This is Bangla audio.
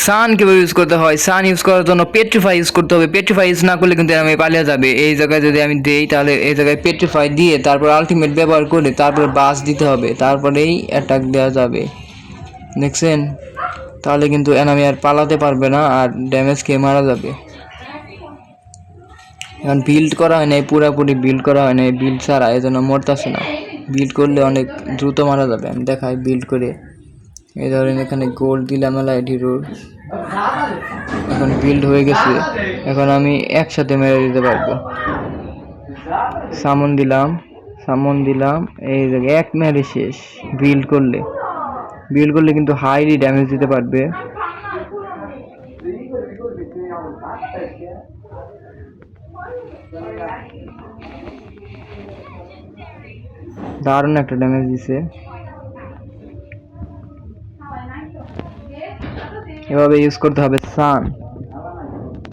সান কিভাবে ইউজ করতে হয়, সান ইউজ করার জন্য পেট্রিফাই ইউজ করতে হবে। পেট্রিফাই ইউজ না করলে কিন্তু আমি পালিয়ে যাবে। এই জায়গায় যদি আমি দেই তাহলে এই জায়গায় পেট্রিফাই দিয়ে তারপর আলটিমেট ব্যবহার করে তারপর বাস দিতে হবে, তারপরেই অ্যাটাক দেওয়া যাবে। দেখছেন? তাহলে কিন্তু এনামি আর পালাতে পারবে না আর ড্যামেজ খেয়ে মারা যাবে। এখন বিল্ড করা হয় নাই, পুরোপুরি বিল্ড করা হয় নাই, বিল্ড ছাড়া, এই জন্য মরতেছে না। বিল্ড করলে অনেক দ্রুত মারা যাবে। আমি দেখাই বিল্ড করে। এই ধরেন এখানে গোল্ড দিলাম এলাইট হিরোর, এখন বিল্ড হয়ে গেছে। এখন আমি একসাথে মেরে দিতে পারবো। সামন দিলাম এই জায়গায় এক মেরে শেষ। বিল্ড করলে কিন্তু হাইলি ড্যামেজ দিতে পারবে। দারুণ একটা ড্যামেজ দিছে। এভাবে ইউজ করতে হবে সান।